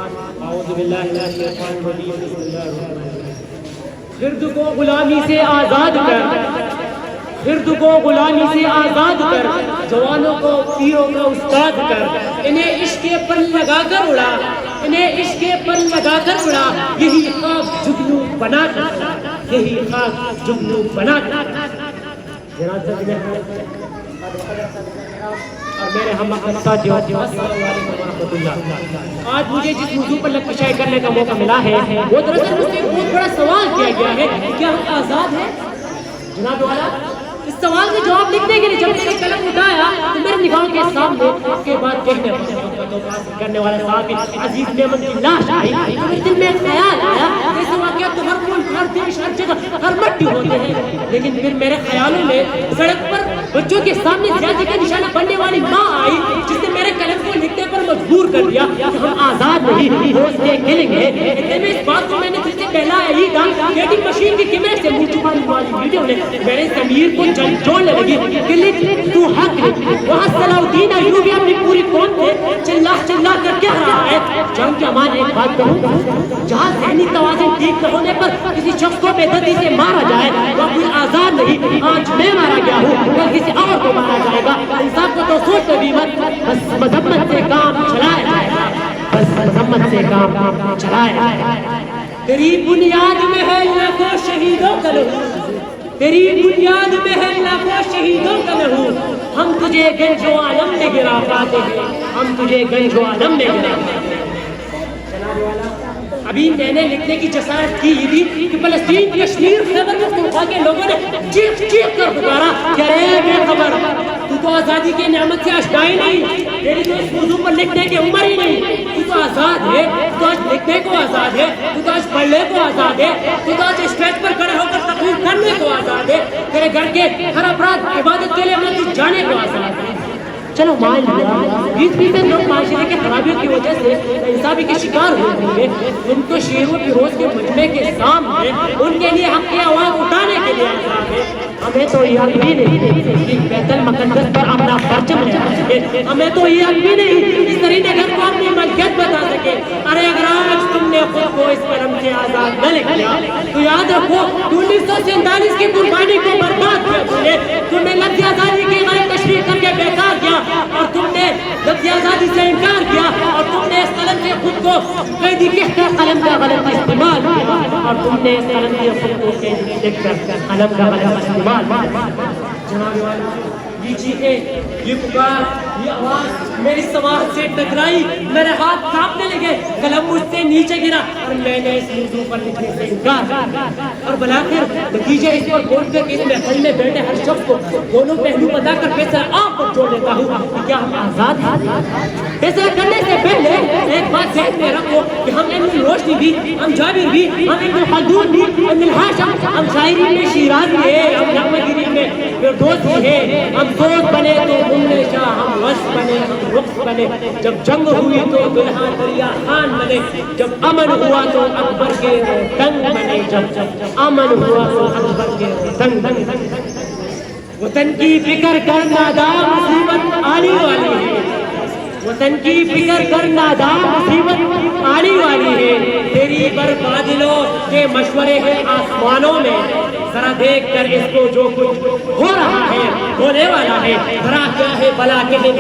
اعوذ باللہ من الشیطان الرجیم بسم اللہ الرحمن الرحیم خرد کو غلامی سے آزاد کر، خرد کو غلامی سے آزاد کر، جوانوں کو پیروں کا استاد کر، انہیں عشق کے پل لگا کر اڑا، انہیں عشق کے پل لگا کر اڑا، یہی خاک جگنو بنا کر، یہی خاک جگنو بنا کر۔ اور میرے ہم ساتھیوں السلام علیکم ورحمۃ اللہ۔ آج مجھے جس موضوع پر لکشائی کرنے کا موقع ملا ہے وہ دراصل مجھ سے بہت بڑا سوال کیا گیا ہے، کیا ہم آزاد ہیں؟ جناب والا، اس سوال کا جواب لکھنے کے لیے جب میں نے قلم اٹھایا تو میرے نگاہوں کے سامنے اس کے بعد کہنے کرنے والا صاحب عزیز میمن کی لاش آئی تو میرے دل میں خیال آیا ایسے واقعات تو ہر ملک، ہر دیش، ہر جگہ، ہر مٹی ہوتے ہیں، لیکن پھر میرے خیالوں میں سڑک پر بچوں کے سامنے زیادتی کا نشانہ بننے والی ماں آئی جس نے میرے قلم کو لکھنے پر مجبور کر دیا کہ ہم آزاد نہیں، دوستے کھلیں گے۔ اتنے میں اس بات کو میں نے تجھ سے پہلا یہی کہا کہ مشین کی کیمرے سے منہ چھپانے والی ویڈیو نے میرے ضمیر کو جوڑنے لگی کہ لکھ تو حق ہے۔ وہاں صلاح الدین ایوبی اپنی پوری قوم کو چلا چلا کر کہہ رہا ہے جنگ کے امان ایک بات کہوں، جہاں ذہنی توازن ٹھیک نہ ہونے پر کسی شخص کو بے دردی سے مارا جائے وہ کوئی آزاد نہیں، آج میں مارا گیا ہوں کل کسی اور کو مارا جائے گا۔ انصاف کو تو سوچ بھی مت، بس مذمت سے کام چلایا جائے گا، بس مذمت سے کام چلایا جائے گا۔ تیری بنیاد میں ہے لاکھوں شہیدوں کا لہو، تیری بنیاد میں ہے لاکھوں شہیدوں کا لہو، ہم تجھے گنج و عالم میں گرا پاتے ہیں، ہم تجھے گنج و عالم میں گرا پاتے ہیں۔ ابھی میں نے لکھنے کی جسارت کی تھی کہ فلسطین، کشمیر، خیبر پختونخوا کے لوگوں نے چیخ چیخ کر پکارا کہ ارے بے خبر، تو تو آزادی کی نعمت سے آشنا ہی نہیں، تیری تو اس موضوع پر لکھنے کی عمر ہی نہیں، تو تو آزاد ہے، تو آج لکھنے کو آزاد ہے، تو آج پڑھنے کو آزاد ہے، تو آج اسٹیج پر کھڑے ہو کر تقریر کرنے کو آزاد ہے، تیرے گھر کے ہر افراد عبادت کے لیے مسجد جانے کو آزاد ہے۔ چلو مان لیا، بیچ بیچ میں لوگ معاشرے کے خرابیوں کی وجہ سے انصافی کے شکار ہوئے ہوں گے، ان کو شیر و فیروز کے مجمع کے سامنے ان کے لیے حق کی آواز اٹھانے کے لیے آزاد ہے۔ ہمیں تو یہ حق بھی نہیں کہ بیت المقدس پر اپنا پرچم لہرا سکے، ہمیں تو یہ حق بھی نہیں کہ سرینگر گھر کو اپنی ملکیت بتا سکے۔ ارے اگر آج تم نے خود کو اس قلم سے آزاد نہ لکھ لیا تو یاد رکھو 1947 کی قربانی کو برباد کیا، تم نے لفظ آزادی کی غلط تشریح کر کے بیکار کیا، اور تم نے لفظ آزادی سے انکار کیا، اور تم نے اس قلم سے خود کو قیدی کہہ کر قلم کا غلط استعمال کیا، اور تم نے اس قلم سے خود کو قیدی کہہ کر قلم کا غلط استعمال کیا۔ جناب والا، یہ چیخیں، یہ پکار، یہ آواز میری سماعت سے ٹکرائی، میرے ہاتھ کانپنے لگے، قلم مجھ سے نیچے گرا اور میں نے اس موضوع پر لکھنے سے انکار کیا، اور بلاخر نتیجہ اس پر بول کر اس محفل میں بیٹھے ہر شخص کو دونوں پہلو بتا کر فیصلہ آپ پر چھوڑ دیتا ہوں کہ کیا ہم آزاد ہیں۔ فیصلہ کرنے سے پہلے ایک بات ذہن میں رکھو کہ ہم ابن روشنی بھی، ہم جابر بھی، ہم ابن خلدون بھی، ابن الہاشم، ہم شاعری میں شیرازی ہے، ہم نغمہ گیری میں فردوسی ہے، ہم دوست بنے تو مملے شاہ، ہم وش بنے، ہم رخ بنے، جب جنگ ہوئی تو دلہا دریا خان بنے، جب امن ہوا تو اکبر کے تنگ بنے، جب امن ہوا تو اکبر کے تنگ بنے۔ وطن کی فکر کرنا دا مصیبت آنے والی ہے، وطن کی فکر کرنا دا مصیبت آنے والی ہے، تیری بربادلوں کے مشورے ہیں آسمانوں میں، ذرا دیکھ کر اس کو جو کچھ ہو رہا ہے، ہونے والا ہے، ذرا کیا ہے بلا کے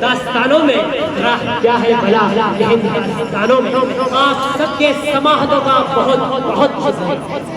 داستانوں میں، ذرا کیا ہے بلا کے داستانوں میں۔ آپ سب کے سماحتوں کا بہت بہت